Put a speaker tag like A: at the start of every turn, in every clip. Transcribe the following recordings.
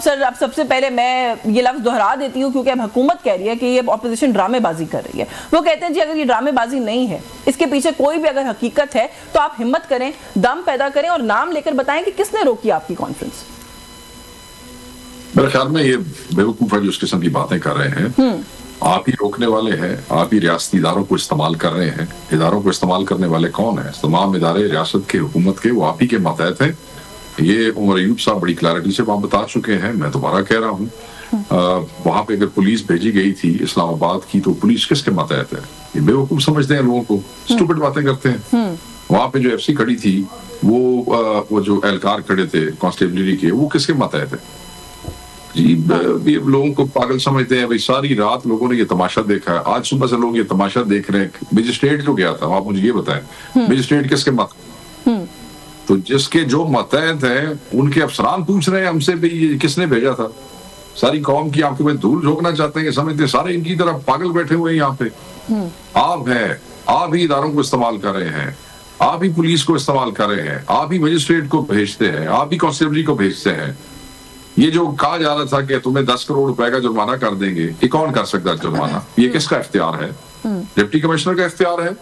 A: سر اب سب سے پہلے میں یہ لفظ دہرا دیتی ہوں کیونکہ اب حکومت کہہ رہی ہے کہ یہ اپوزیشن ڈرامے بازی کر رہی ہے. وہ کہتے ہیں جی اگر یہ ڈرامے بازی نہیں ہے, اس کے پیچھے کوئی بھی اگر حقیقت ہے تو آپ ہمت کریں, دم پیدا کریں اور نام لے کر بتائیں کہ کس نے روکی آپ کی کانفرنس.
B: میرے خیال میں یہ بیوقوف ہے جو اس قسم کی باتیں کر رہے ہیں. آپ ہی روکنے والے ہیں, آپ ہی ریاستی اداروں کو استعمال کر رہے ہیں. اداروں کو استعمال کرنے والے کون ہیں؟ تمام ادارے ریاست کے, حکومت کے, وہ آپ ہی کے ماتحت ہیں. یہ عمر ایوب صاحب بڑی کلیئرٹی سے وہاں بتا چکے ہیں, میں دوبارہ کہہ رہا ہوں. وہاں پہ اگر پولیس بھیجی گئی تھی اسلام آباد کی تو پولیس کس کے ماتحت ہے؟ یہ بیوقوف سمجھتے ہیں لوگوں کو, اسٹوپڈ باتیں کرتے ہیں. وہاں پہ جو ایف سی کھڑی تھی وہ جو اہلکار کھڑے تھے کانسٹیبلری کے, وہ کس کے ماتحت ہے؟ جی لوگوں کو پاگل سمجھتے ہیں. ساری رات لوگوں نے یہ تماشا دیکھا ہے, آج صبح سے لوگ یہ تماشا دیکھ رہے ہیں. مجسٹریٹ جو گیا تھا, آپ مجھے یہ بتائیں مجسٹریٹ کس کے ماتحت؟ تو جس کے جو ماتحت ہیں ان کے افسران پوچھ رہے ہیں ہم سے بھی یہ کس نے بھیجا تھا. ساری قوم کی آپ کے بعد دھول جھونکنا چاہتے ہیں, سمجھتے ہیں سارے ان کی طرح پاگل بیٹھے ہوئے ہیں یہاں پہ. آپ ہیں, آپ ہی اداروں کو استعمال کر رہے ہیں, آپ ہی پولیس کو استعمال کر رہے ہیں, آپ ہی مجسٹریٹ کو بھیجتے ہیں, آپ ہی کانسٹیبلری کو بھیجتے ہیں. یہ جو کہا جا رہا تھا کہ تمہیں 10 کروڑ روپے کا جرمانہ کر دیں گے, یہ کون کر سکتا ہے جرمانہ؟ یہ کس کا اختیار ہے؟ ڈپٹی کمشنر کا اختیار ہے,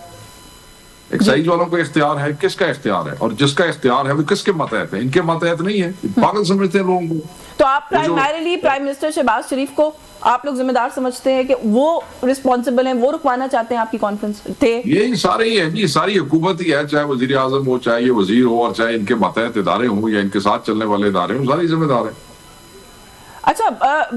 B: ایکسائز والوں کا اختیار ہے, کس کا اختیار ہے؟ اور جس کا اختیار ہے وہ کس کے ماتحت ہے؟ ان کے ماتحت نہیں ہے. پاگل سمجھتے ہیں لوگوں کو.
A: تو آپ پرائمریلی پرائم منسٹر شہباز شریف کو آپ لوگ ذمہ دار سمجھتے ہیں کہ وہ رسپانسبل ہیں, وہ رکوانا چاہتے ہیں آپ کی کانفرنس تھے؟ یہ
B: سارے ہی ہیں جی, ساری حکومت ہی ہے, چاہے وزیر اعظم ہو, چاہے یہ وزیر ہو, اور چاہے ان کے ماتحت ادارے ہوں یا ان کے ساتھ چلنے والے ادارے ہوں, ساری ذمہ دار ہیں.
A: اچھا,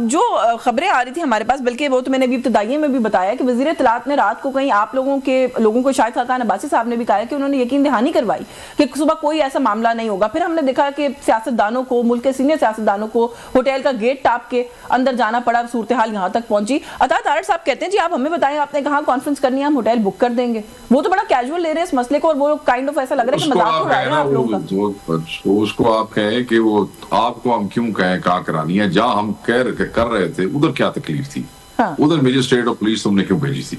A: جو خبریں آ رہی تھی ہمارے پاس, بلکہ وہ تو میں نے ابھی ابتدائیے میں بھی بتایا کہ وزیر اطلاعات نے رات کو کہیں آپ لوگوں کو شاہد خاقان عباسی صاحب نے بھی کہا کہ انہوں نے یقین دہانی کروائی کہ صبح کوئی ایسا معاملہ نہیں ہوگا. پھر ہم نے دیکھا کہ سیاستدانوں کو, ملک کے سینئر سیاستدانوں کو ہوٹل کا گیٹ ٹاپ کے اندر جانا پڑا, صورتحال یہاں تک پہنچی. عطا تارڑ صاحب کہتے ہیں جی آپ ہمیں بتائیں آپ نے کہاں کانفرنس کرنی ہے, ہم ہوٹل بک کر دیں گے. وہ تو بڑا کیجول لے رہے ہیں اس مسئلے کو, اور وہ کائنڈ آف ایسا لگ رہا ہے کہ مذاق ہو رہا ہے آپ لوگوں کا.
B: اس کو آپ کہیں کہ وہ آپ کو ہم کیوں کہیں کہاں کرانی ہے, جہاں ہم کر رہے تھے ادھر کیا تکلیف تھی, ادھر مجسٹریٹ اور پولیس تم نے کیوں بھیجی تھی؟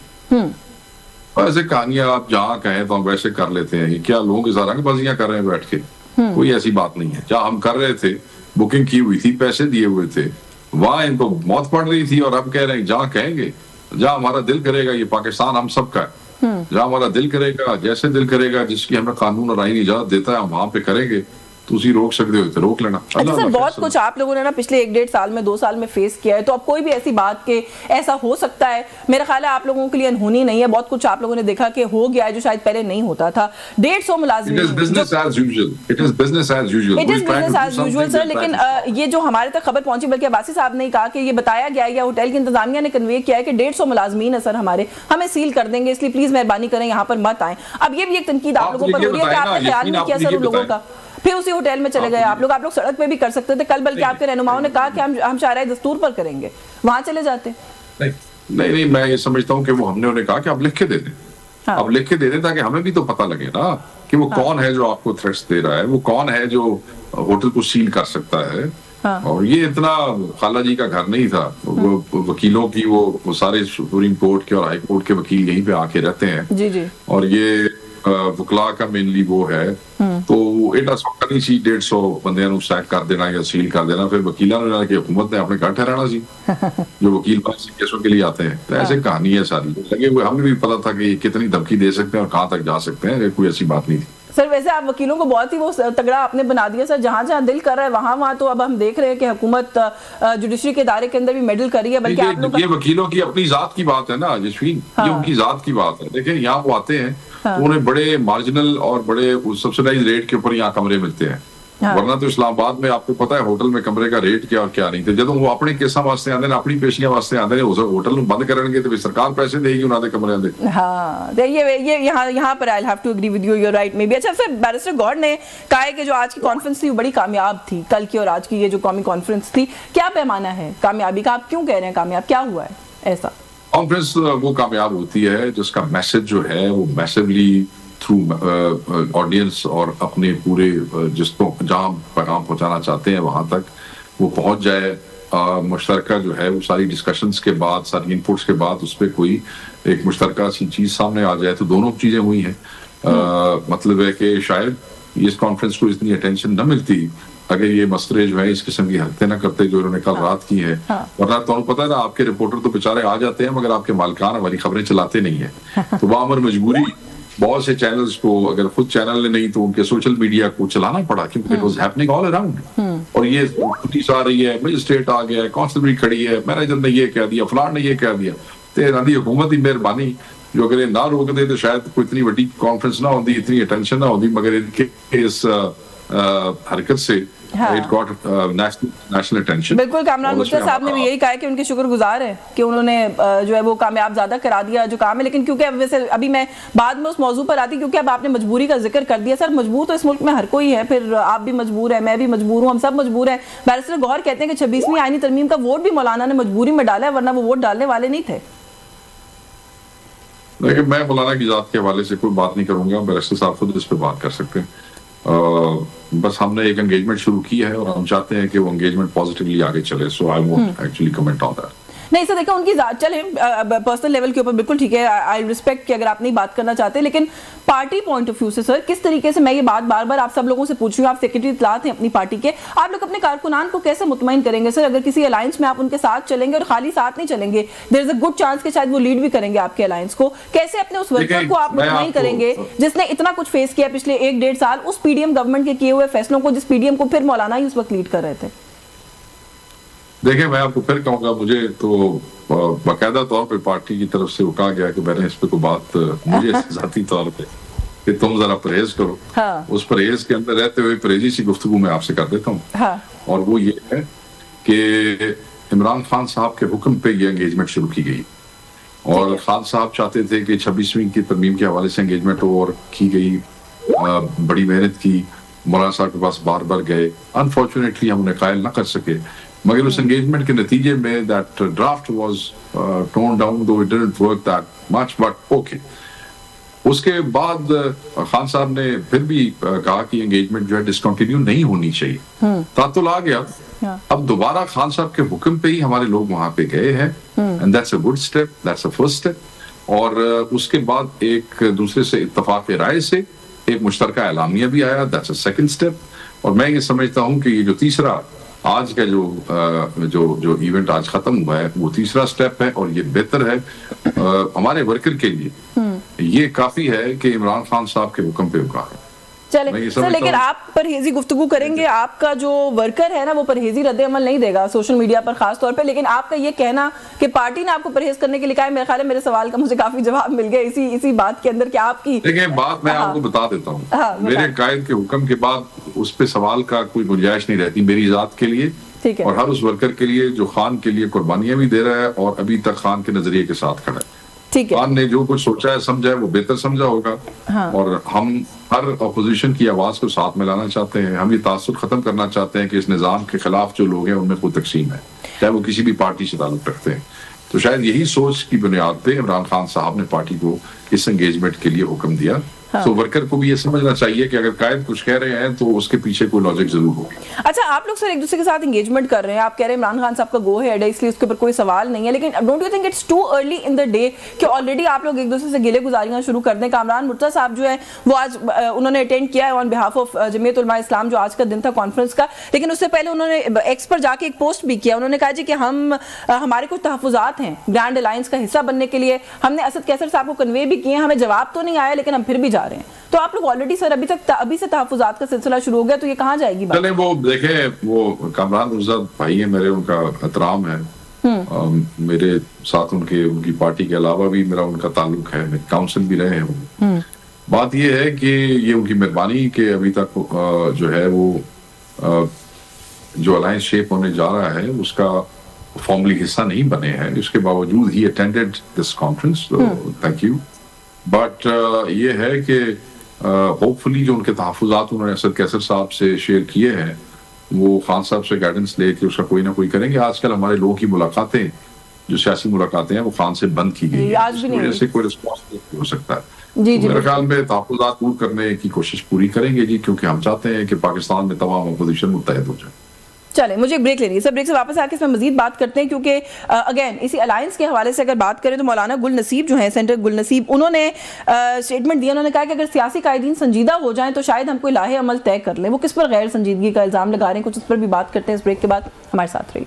B: ایسے کہانیاں آپ جہاں کہیں تو ہم ویسے کر لیتے ہیں. یہ کیا لوگوں کے ساتھ رنگ بازیاں کر رہے ہیں بیٹھ کے؟ کوئی ایسی بات نہیں ہے. جہاں ہم کر رہے تھے, بکنگ کی ہوئی تھی, پیسے دیے ہوئے تھے, وہاں ان کو موت پڑ رہی تھی, اور اب کہہ رہے ہیں جہاں کہیں گے, جہاں ہمارا دل کرے گا. یہ پاکستان ہم سب کا ہے, جہاں ہمارا دل کرے گا, جیسے دل کرے گا, جس کی ہمیں قانون اور آئین اجازت دیتا ہے, ہم وہاں پہ کریں گے. تو اسی روک سکتے ہوتے روک لینا.
A: اچھا سر, بہت کچھ آپ لوگوں نے نا پچھلے 1-1.5 سال میں 2 سال میں فیس کیا ہے, تو اب کوئی بھی ایسی بات کہ ایسا ہو سکتا ہے, میرا خیال ہے آپ لوگوں کے لیے انہونی نہیں ہے. بہت کچھ آپ لوگوں نے دیکھا کہ ہو گیا ہے جو شاید پہلے نہیں ہوتا تھا. 150 ملازمین,
B: It is business as usual. It is business as usual,
A: سر. لیکن یہ جو ہمارے تک خبر پہنچی, بلکہ عباسی صاحب نے کہا کہ یہ بتایا گیا یا ہوٹل کی انتظامیہ نے کنوے کیا ہے کہ 150 ملازمین ہے سر ہمارے, ہمیں سیل کر دیں گے, اس لیے پلیز مہربانی کریں یہاں پر مت آئیں. اب یہ بھی ایک تنقید آپ لوگوں پر ہو رہی ہے کہ آپ نے خیال نہیں کیا سر ان لوگوں کا. پھر اسی ہوٹل میں چلے گئے آپ لوگ سڑک پہ بھی کر سکتے تھے کل, بلکہ آپ کے رہنماؤں نے کہا کہ ہم شاہراہ دستور پر کریں گے, وہاں چلے جاتے.
B: نہیں, میں یہ سمجھتا ہوں کہ وہ ہم نے انہیں کہا کہ آپ لکھ کے دے دیں. اب لکھ کے دے دیں تاکہ ہمیں بھی تو پتہ لگے نا کہ وہ کون ہے جو آپ کو تھریٹس دے رہا ہے, وہ کون ہے جو ہوٹل کو سیل کر سکتا ہے. اور یہ اتنا خالہ جی کا گھر نہیں تھا. وکیلوں کی وہ سارے سپریم کورٹ کے اور ہائی کورٹ کے وکیل یہیں پہ آ کے رہتے ہیں, اور یہ وکلا کا مینلی وہ ہے. تو ایڈا سوکھا نہیں سی 150 بندیاں نو سیک کر دینا یا سیل کر دینا. پھر وکیلاں نے کہ حکومت نے اپنے گھر ٹھہرانا سی, جو وکیل باسی کیسوں کے لیے آتے ہیں. تو ایسے کہانی ہے ساری, لگے ہوئے ہمیں بھی پتا تھا کہ یہ کتنی دھمکی دے سکتے ہیں اور کہاں تک جا سکتے ہیں. کوئی ایسی بات نہیں تھی
A: سر. ویسے آپ وکیلوں کو بہت ہی وہ تگڑا آپ نے بنا دیا سر, جہاں جہاں دل کر رہا ہے وہاں تو اب ہم دیکھ رہے ہیں کہ حکومت جوڈیشری کے ادارے کے اندر بھی میڈل کر رہی ہے. بلکہ آپ لوگ,
B: یہ وکیلوں کی اپنی ذات کی بات ہے نا جسوین, یہ ان کی ذات کی بات ہے. دیکھیں یہاں وہ آتے ہیں تو انہیں بڑے مارجنل اور بڑے سبسڈائز ریٹ کے اوپر یہاں کمرے ملتے ہیں, ورنہ تو اسلام آباد میں آپ کو پتا ہے ہوٹل میں کمرے کا ریٹ کیا اور کیا نہیں تھے. جب وہ اپنے کیساں واسطے آتے ہیں, اپنی پیشیاں واسطے آتے ہیں, ہوٹل بند کریں گے تو سرکار پیسے دے گی انہوں نے کمرے دے.
A: ہاں, یہ یہاں پر I'll have to agree with you, you're right maybe. اچھا سر, بیرسٹر گوڈ نے کہا ہے کہ جو آج کی کانفرنس تھی وہ بڑی کامیاب تھی, کل کی اور آج کی یہ جو قومی کانفرنس تھی, کیا پیمانہ ہے کامیابی کا؟ آپ کیوں کہہ رہے ہیں کامیاب, کیا ہوا ہے ایسا؟
B: کانفرنس وہ کامیاب ہوتی ہے جس کا میسج جو ہے وہ میسیولی تھرو آڈینس اور اپنے پورے جس کو جہاں پیغام پہنچانا چاہتے ہیں وہاں تک وہ پہنچ جائے. مشترکہ جو ہے وہ ساری ڈسکشنز کے بعد, ساری انپوٹس کے بعد اس پہ کوئی ایک مشترکہ سی چیز سامنے آ جائے. تو دونوں چیزیں ہوئی ہیں. مطلب ہے کہ شاید اس کانفرنس کو اتنی اٹینشن نہ ملتی اگر یہ مسئلے جو ہیں اس قسم کی حرکتیں نہ کرتے جو انہوں نے کل رات کی ہیں، ورنہ تو پتہ ہے نا آپ کے رپورٹر تو بیچارے آ جاتے ہیں مگر آپ کے مالکان والی خبریں چلاتے نہیں ہیں، تو وہاں پر مجبوری بہت سے چینلز کو، اگر خود چینل نے نہیں تو ان کے سوشل میڈیا کو چلانا پڑا، کیونکہ it was happening all around. اور یہ پولیس آ رہی ہے، مجسٹریٹ آ گیا ہے، کانسٹیبل کھڑی ہے، مینیجر نے یہ کہہ دیا، فلاں نے یہ کہہ دیا. تو حکومت کی مہربانی جو اگر یہ نہ روک دے تو شاید کوئی اتنی بڑی کانفرنس نہ ہوتی، اتنی اٹینشن نہ ہوتی، مگر ان کے اس حرکت سے it got national attention.
A: بالکل کامران مرتضیٰ صاحب نے بھی یہی کہا ہے کہ ان کے شکر گزار ہے کہ انہوں نے جو ہے وہ کامیاب زیادہ کرا دیا جو کام ہے. لیکن کیونکہ ویسے ابھی میں بعد میں اس موضوع پر آتی، کیونکہ اب آپ نے مجبوری کا ذکر کر دیا. سر مجبور تو اس ملک میں ہر کوئی ہے، پھر آپ بھی مجبور ہیں، میں بھی مجبور ہوں، ہم سب مجبور ہیں. بیرسٹر گوہر کہتے ہیں کہ 26ویں آئینی ترمیم کا ووٹ بھی مولانا نے مجبوری میں ڈالا ہے، ورنہ وہ ووٹ ڈالنے والے نہیں تھے.
B: لیکن میں مولانا کی ذات کے حوالے سے کوئی بات نہیں کروں گا، بیرسٹر صاحب خود اس پہ بات کر سکتے ہیں. بس ہم نے ایک انگیجمنٹ شروع کی ہے اور ہم چاہتے ہیں کہ وہ انگیجمنٹ پازیٹیولی آگے چلے. So I won't actually comment on that.
A: نہیں سر دیکھیں ان کی ذات چلیں پرسنل لیول کے اوپر بالکل ٹھیک ہے، آئی ریسپیکٹ کہ اگر آپ نہیں بات کرنا چاہتے، لیکن پارٹی پوائنٹ آف ویو سے سر کس طریقے سے، میں یہ بات بار بار آپ سب لوگوں سے پوچھ رہی ہوں، آپ سیکرٹری اطلاعات ہیں اپنی پارٹی کے، آپ لوگ اپنے کارکنان کو کیسے مطمئن کریں گے سر اگر کسی الائنس میں آپ ان کے ساتھ چلیں گے اور خالی ساتھ نہیں چلیں گے؟ دیر از اے گڈ چانس کہ شاید وہ لیڈ بھی کریں گے آپ کے الائنس کو. کیسے اپنے اس ورکر کو آپ مطمئن کریں گے جس نے اتنا کچھ فیس کیا پچھلے 1-1.5 سال اس پی ڈی ایم گورنمنٹ کے کیے ہوئے فیصلوں کو، جس پی ڈی ایم کو پھر مولانا ہی اس وقت لیڈ کر رہے تھے؟
B: دیکھیں میں آپ کو پھر کہوں گا، مجھے تو باقاعدہ طور پہ پارٹی کی طرف سے وہ کہا گیا کہ میں نے اس پہ کوئی بات مجھے ذاتی طور پہ کہ تم ذرا پرہیز کرو. اس پرہیز کے اندر رہتے ہوئے پرہیزی سی گفتگو میں آپ سے کر دیتا ہوں، اور وہ یہ ہے کہ عمران خان صاحب کے حکم پہ یہ انگیجمنٹ شروع کی گئی، اور خان صاحب چاہتے تھے کہ 26ویں کی ترمیم کے حوالے سے انگیجمنٹ اور کی گئی، بڑی محنت کی، مولانا صاحب کے پاس بار بار گئے. انفارچونیٹلی ہم انہیں قائل نہ کر سکے، مگر اس انگیجمنٹ کے نتیجے میں that draft was torn down though it didn't work that much but okay. اس کے بعد خان صاحب نے پھر بھی کہا کہ انگیجمنٹ جو ہے ڈسکنٹینیو نہیں ہونی چاہیے. تعطل آ گیا، اب دوبارہ خان صاحب کے حکم پہ ہی ہمارے لوگ وہاں پہ گئے ہیں، and that's a good step, that's a first step. اور اس کے بعد ایک دوسرے سے اتفاق رائے سے ایک مشترکہ اعلامیہ بھی آیا، that's a second step. اور میں یہ سمجھتا ہوں کہ یہ جو تیسرا آج کا جو ایونٹ آج ختم ہوا ہے وہ تیسرا سٹیپ ہے، اور یہ بہتر ہے ہمارے ورکر کے لیے. یہ کافی ہے کہ عمران خان صاحب کے حکم پہ ہوگا.
A: چلیں سر، لیکن آپ پرہیزی گفتگو کریں گے، آپ کا جو ورکر ہے نا وہ پرہیزی رد عمل نہیں دے گا سوشل میڈیا پر خاص طور پہ. لیکن آپ کا یہ کہنا کہ پارٹی نے آپ کو پرہیز کرنے کے لیے کہا ہے، میرے خیال ہے میرے سوال کا مجھے کافی جواب مل گیا اسی بات کے اندر کہ آپ کی.
B: دیکھیں بات میں آپ کو بتا دیتا ہوں، میرے قائد کے حکم کے بعد اس پہ سوال کا کوئی گنجائش نہیں رہتی میری ذات کے لیے اور ہر اس ورکر کے لیے جو خان کے لیے قربانیاں بھی دے رہا ہے اور ابھی تک خان کے نظریے کے ساتھ کھڑا ہے. خان نے جو کچھ سوچا ہے سمجھا ہے وہ بہتر سمجھا ہوگا، اور ہم ہر اپوزیشن کی آواز کو ساتھ میں لانا چاہتے ہیں. ہم یہ تعصب ختم کرنا چاہتے ہیں کہ اس نظام کے خلاف جو لوگ ہیں ان میں کوئی تقسیم ہے، چاہے وہ کسی بھی پارٹی سے تعلق رکھتے ہیں. تو شاید یہی سوچ کی بنیاد پہ عمران خان صاحب نے پارٹی کو اس انگیجمنٹ کے لیے حکم دیا. تو ورکر کو بھی یہ سمجھنا چاہیے کہ اگر قائد کچھ کہہ رہے ہیں تو اس کے پیچھے کوئی لاجک ضرور ہوگی.
A: اچھا آپ لوگ سر ایک دوسرے کے ساتھ انگیجمنٹ کر رہے ہیں، آپ کہہ رہے ہیں عمران خان صاحب کا گو ہیڈ ہے اس لیے اس کے اوپر کوئی سوال نہیں ہے، لیکن don't you think it's too early in the day کہ آلریڈی آپ لوگ ایک دوسرے سے گلے گزاریاں شروع کر دیں؟ کامران مرتضیٰ صاحب جو ہے وہ آج انہوں نے اٹینڈ کیا ہے آن بہاف آف جمعیت علماء اسلام، جو آج کا دن تھا کانفرنس کا، لیکن اس سے پہلے انہوں نے ایکس پر جا کے ایک پوسٹ بھی کیا. انہوں نے کہا جی کہ ہمارے کچھ تحفظات ہیں گرینڈ الائنس کا حصہ بننے کے لیے، ہم نے اسد کیسر صاحب کو کنوے بھی کیے ہیں، ہمیں جواب تو نہیں آیا لیکن ہم پھر بھی جا رہے ہیں. تو آپ لوگ آلریڈی سر ابھی سے تحفظات کا سلسلہ شروع ہو گیا، تو یہ کہاں جائے گی بات؟
B: چلیں وہ دیکھیں، وہ کامران مرزا بھائی ہیں میرے، ان کا احترام ہے، میرے ساتھ ان کی پارٹی کے علاوہ بھی میرا ان کا تعلق ہے، کاؤنسل بھی رہے ہیں. بات یہ ہے کہ یہ ان کی مہربانی کہ ابھی تک جو ہے وہ جو الائنس شیپ ہونے جا رہا ہے اس کا فارملی حصہ نہیں بنے ہیں. اس کے باوجود he attended this conference, thank you. But یہ ہے کہ ہوپ فلی جو ان کے تحفظات انہوں نے اسد کیسر صاحب سے شیئر کیے ہیں وہ خان صاحب سے گائیڈنس لے کے اس کا کوئی نہ کوئی کریں گے. آج کل ہمارے لوگوں کی ملاقاتیں جو سیاسی ملاقاتیں ہیں وہ خان سے بند کی گئی ہیں، اس وجہ سے کوئی رسپانس نہیں ہو سکتا ہے. میرے خیال میں تحفظات دور کرنے کی کوشش پوری کریں گے جی، کیونکہ ہم چاہتے ہیں کہ پاکستان میں تمام اپوزیشن متحد ہو جائے.
A: چلیں مجھے ایک بریک لینی ہے سر, بریک سے واپس آ کے اس میں مزید بات کرتے ہیں, کیونکہ اگین اسی الائنس کے حوالے سے اگر بات کریں تو مولانا گل نصیب جو ہیں, سینٹر گل نصیب, انہوں نے اسٹیٹمنٹ دیا, انہوں نے کہا کہ اگر سیاسی قائدین سنجیدہ ہو جائیں تو شاید ہم کوئی لاہے عمل طے کر لیں. وہ کس پر غیر سنجیدگی کا الزام لگا رہے ہیں, کچھ اس پر بھی بات کرتے ہیں اس بریک کے بعد. ہمارے ساتھ رہیے.